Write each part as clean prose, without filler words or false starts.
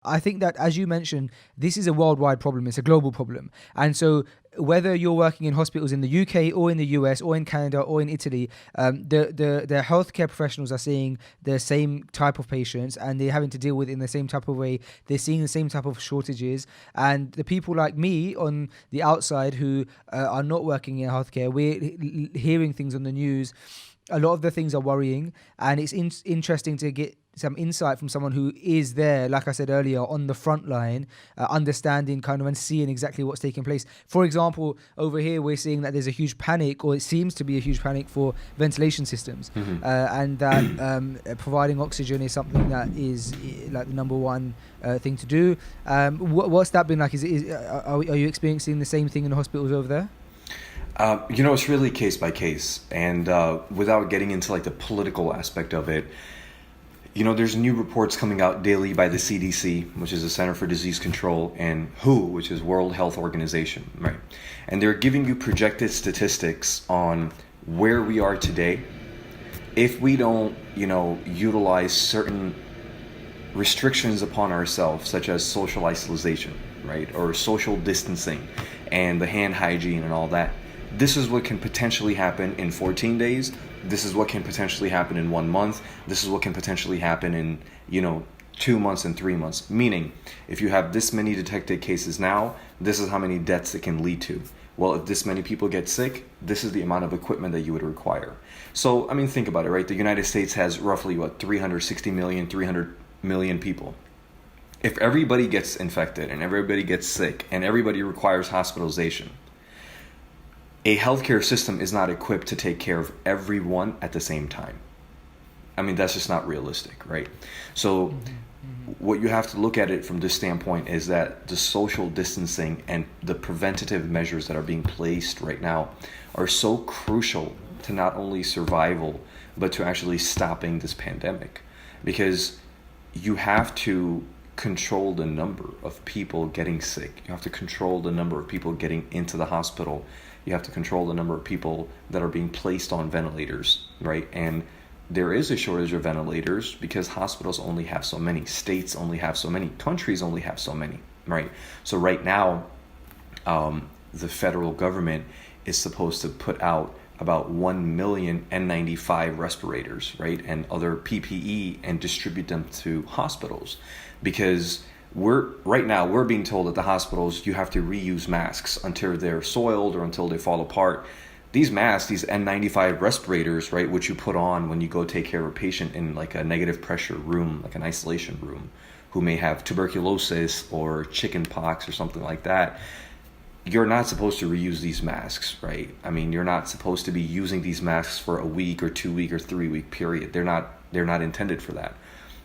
I think that, as you mentioned, this is a worldwide problem. It's a global problem. And so whether you're working in hospitals in the UK or in the US or in Canada or in Italy, the healthcare professionals are seeing the same type of patients, and they're having to deal with it in the same type of way. They're seeing the same type of shortages. And the people like me on the outside who are not working in healthcare, we're hearing things on the news. A lot of the things are worrying, and it's interesting to get some insight from someone who is there, like I said earlier, on the front line, understanding kind of and seeing exactly what's taking place. For example, over here, we're seeing that there's a huge panic, or it seems to be a huge panic for ventilation systems, and that providing oxygen is something that is like the number one thing to do. What's that been like? Are you experiencing the same thing in the hospitals over there? It's really case by case, and without getting into like the political aspect of it, there's new reports coming out daily by the CDC, which is the Center for Disease Control, and WHO, which is World Health Organization, right? And they're giving you projected statistics on where we are today if we don't, utilize certain restrictions upon ourselves, such as social isolation, right? Or social distancing and the hand hygiene and all that. This is what can potentially happen in 14 days. This is what can potentially happen in 1 month. This is what can potentially happen in, 2 months and 3 months. Meaning, if you have this many detected cases now, this is how many deaths it can lead to. Well, if this many people get sick, this is the amount of equipment that you would require. So, think about it, right? The United States has roughly, 360 million, 300 million people. If everybody gets infected and everybody gets sick and everybody requires hospitalization, a healthcare system is not equipped to take care of everyone at the same time. That's just not realistic, right? So what you have to look at it from this standpoint is that the social distancing and the preventative measures that are being placed right now are so crucial to not only survival, but to actually stopping this pandemic. Because you have to control the number of people getting sick. You have to control the number of people getting into the hospital. You have to control the number of people that are being placed on ventilators, right? And there is a shortage of ventilators because hospitals only have so many, states only have so many, countries only have so many, right? So right now, the federal government is supposed to put out about 1 million N95 respirators, right? And other PPE, and distribute them to hospitals, because right now we're being told that the hospitals, you have to reuse masks until they're soiled or until they fall apart. These masks, these N95 respirators, right, which you put on when you go take care of a patient in like a negative pressure room, like an isolation room, who may have tuberculosis or chicken pox or something like that, you're not supposed to reuse these masks, right? You're not supposed to be using these masks for a week or 2 week or 3 week period. They're not intended for that.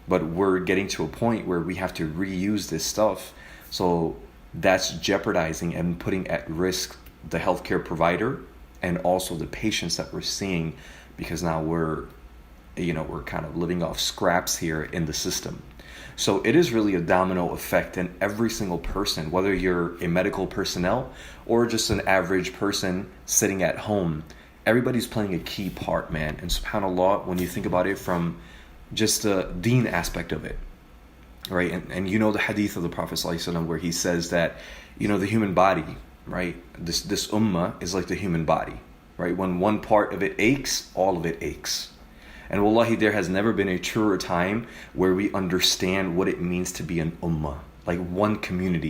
But we're getting to a point where we have to reuse this stuff. So that's jeopardizing and putting at risk the healthcare provider and also the patients that we're seeing, because now we're kind of living off scraps here in the system. So it is really a domino effect in every single person, whether you're a medical personnel or just an average person sitting at home. Everybody's playing a key part, man. And subhanAllah, when you think about it from just the deen aspect of it, right? And the hadith of the Prophet ﷺ where he says that, the human body, right? This ummah is like the human body, right? When one part of it aches, all of it aches. And wallahi, there has never been a truer time where we understand what it means to be an ummah, like one community.